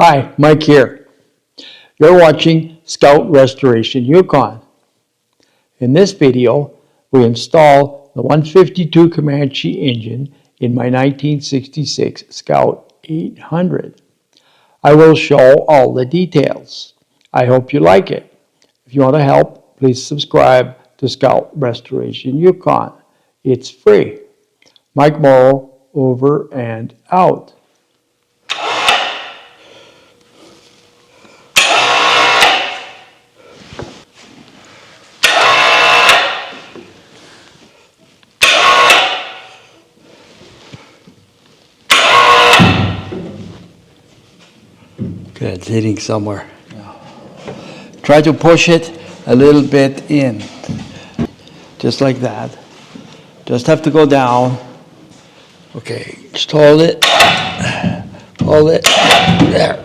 Hi, Mike here. You're watching Scout Restoration Yukon. In this video, we install the 152 Comanche engine in my 1966 Scout 800. I will show all the details. I hope you like it. If you want to help, please subscribe to Scout Restoration Yukon. It's free. Mike Morrow, over and out. Okay, it's hitting somewhere. Try to push it a little bit in, just like that. Just have to go down. Okay, just hold it, there.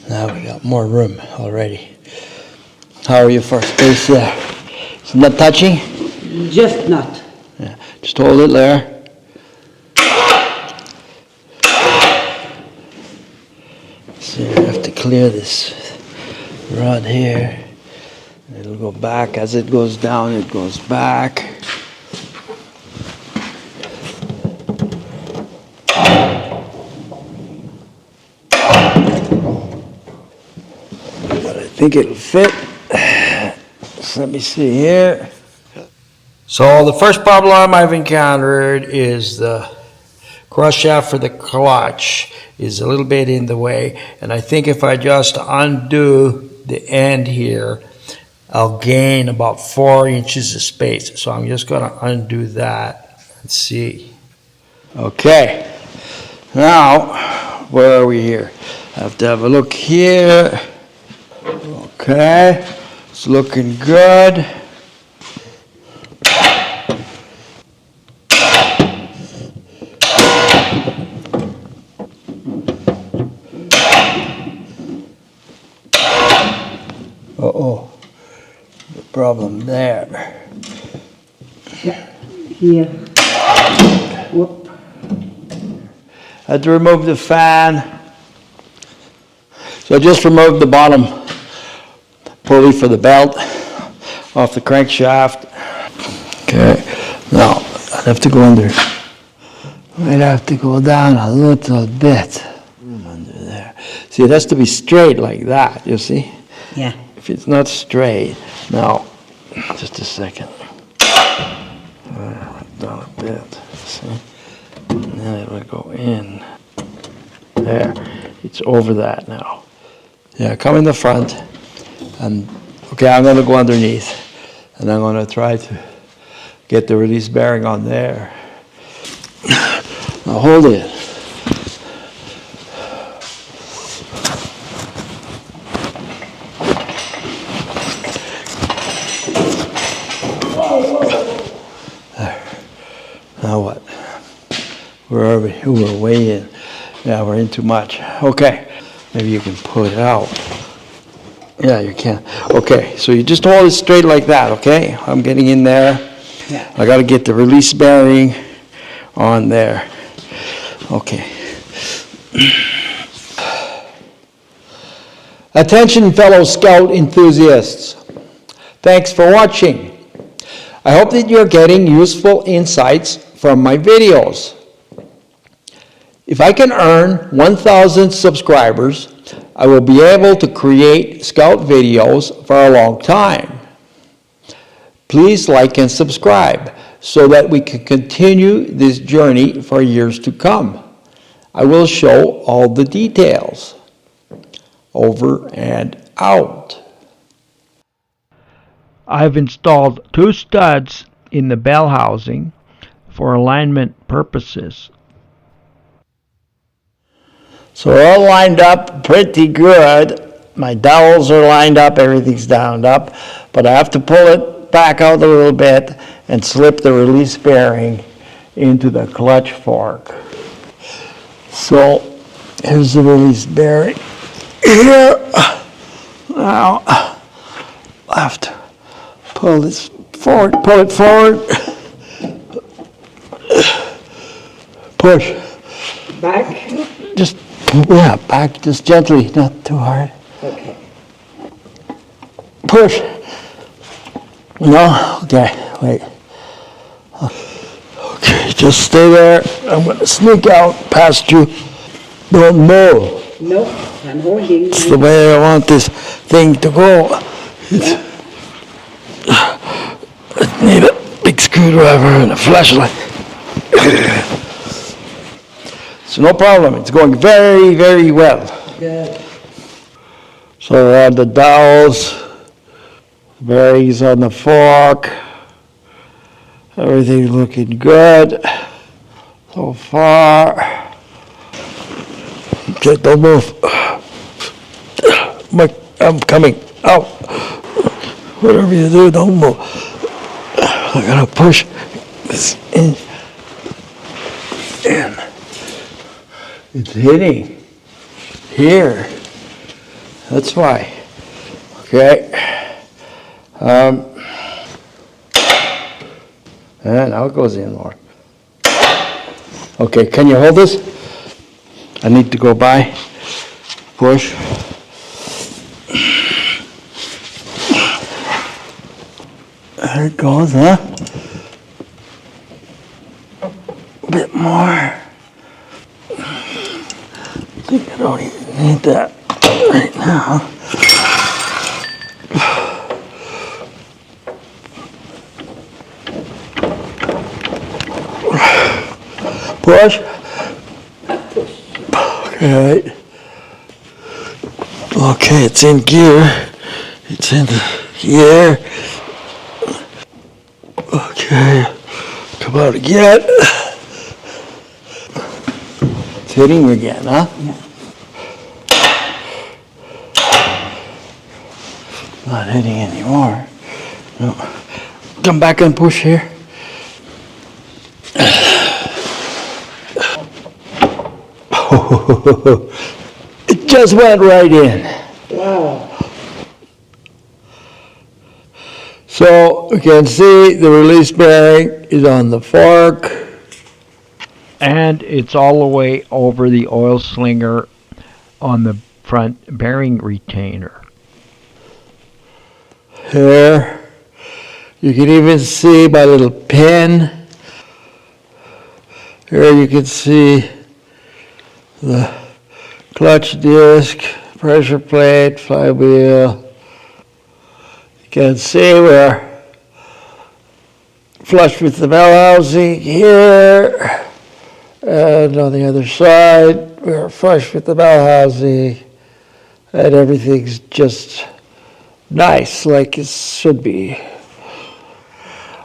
Now we got more room already. How are you for space there? It's not touching? Just not. Yeah, just hold it there. So you have to clear this rod here. It'll go back. As it goes down, it goes back. But I think it'll fit. So let me see here. So the first problem I've encountered is the cross shaft for the clutch is a little bit in the way, and I think if I just undo the end here, I'll gain about 4 inches of space. So I'm just going to undo that and see. Okay, now where are we here? I have to have a look here. Okay, it's looking good. Uh-oh, the problem there. Yeah, here. Whoop. I had to remove the fan. So I just removed the bottom pulley for the belt off the crankshaft. Okay, now I have to go under. Might have to go down a little bit under there. See, it has to be straight like that, you see? Yeah. If it's not straight, now, just a second. Down a bit, see? And then it will go in. There, it's over that now. Yeah, come in the front, and okay, I'm going to go underneath, and I'm going to try to get the release bearing on there. Now hold it. There. Now what? Where are we? Ooh, we're way in. Yeah, we're in too much. Okay. Maybe you can pull it out. Yeah, you can. Okay, so you just hold it straight like that, okay? I'm getting in there. Yeah. I got to get the release bearing on there. Okay. Attention, fellow Scout enthusiasts. Thanks for watching. I hope that you're getting useful insights from my videos. If I can earn 1,000 subscribers, I will be able to create Scout videos for a long time. Please like and subscribe so that we can continue this journey for years to come. I will show all the details. Over and out. I've installed 2 studs in the bell housing for alignment purposes. So we're all lined up pretty good. My dowels are lined up, everything's downed up, but I have to pull it back out a little bit and slip the release bearing into the clutch fork. So here's the release bearing. Here. Now I have to pull this forward, pull it forward, push, Back? Just, yeah, back, just gently, not too hard. Okay. Push. No? Okay, wait. Okay, just stay there. I'm gonna sneak out past you. Don't move. No, I'm holding. It's the way I want this thing to go. Yeah. I need a big screwdriver and a flashlight. So no problem, it's going very, very well. Good. So on the dowels, bearings on the fork, everything's looking good so far. Okay, don't move. I'm coming out. Whatever you do, don't move. I'm gonna push this in. It's hitting here. That's why. Okay. And now it goes in more. Okay, can you hold this? I need to go by. Push. There it goes, huh? A bit more. I think I don't even need that right now. Push. Okay. Okay, it's in gear. It's in gear. Okay. Come out again. It's hitting again, huh? Yeah. Not hitting anymore. No. Come back and push here. It just went right in. Wow. So you can see the release bearing is on the fork. And it's all the way over the oil slinger on the front bearing retainer. Here, you can even see my little pin. Here you can see the clutch disc, pressure plate, flywheel. You can see we're flush with the bell housing here. And on the other side, we're flush with the bell housing. And everything's just nice, like it should be.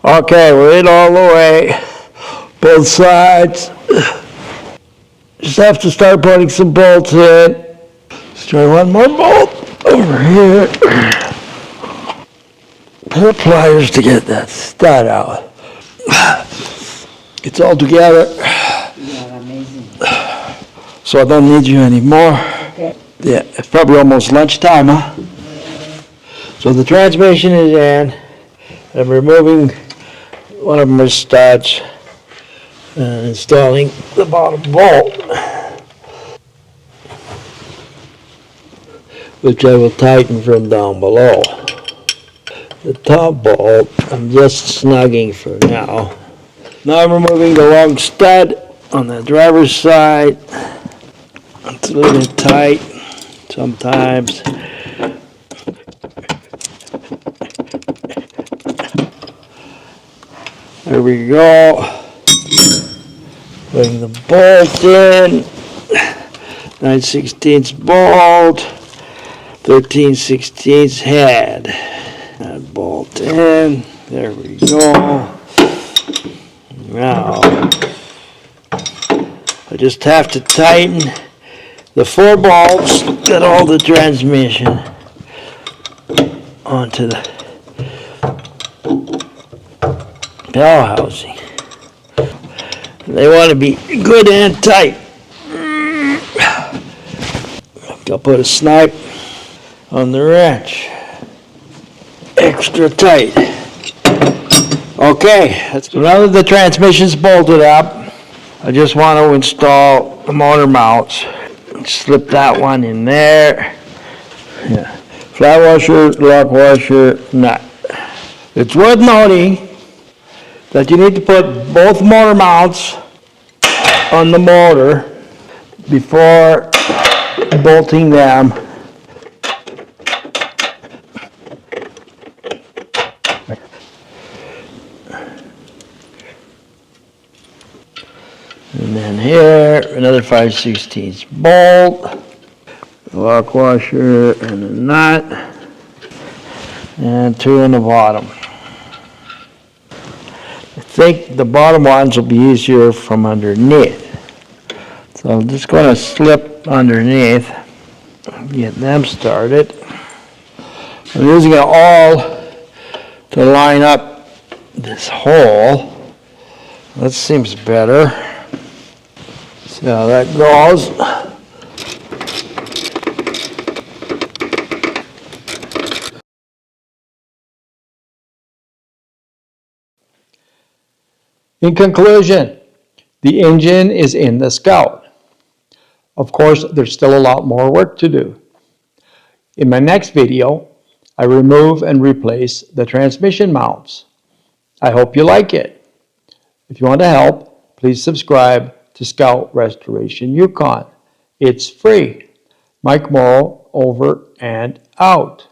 Okay, we're in all the way, both sides. Just have to start putting some bolts in. Let's try one more bolt over here. Pair of pliers to get that stud out. It's all together. Yeah, amazing. So I don't need you anymore. Okay. Yeah, it's probably almost lunchtime, huh? So the transmission is in. I'm removing one of my studs and installing the bottom bolt, which I will tighten from down below. The top bolt, I'm just snugging for now. Now I'm removing the long stud on the driver's side. It's a little tight sometimes. There we go. Putting the bolt in. 9/16 bolt. 13/16 head. That bolt in. There we go. Now, I just have to tighten the 4 bolts that hold the transmission onto the bell housing. They want to be good and tight. I'll put a snipe on the wrench. Extra tight. Okay, so now that the transmission's bolted up, I just want to install the motor mounts. Slip that one in there. Yeah. Flat washer, lock washer, nut. It's worth noting that you need to put both motor mounts on the motor before bolting them. And then here, another 5/16 bolt, lock washer and a nut, and two on the bottom. I think the bottom ones will be easier from underneath. So I'm just going to slip underneath, get them started. I'm using it all to line up this hole. That seems better. See how that goes. In conclusion, the engine is in the Scout. Of course, there's still a lot more work to do. In my next video, I remove and replace the transmission mounts. I hope you like it. If you want to help, please subscribe to Scout Restoration Yukon. It's free. Mike Morrow, over and out.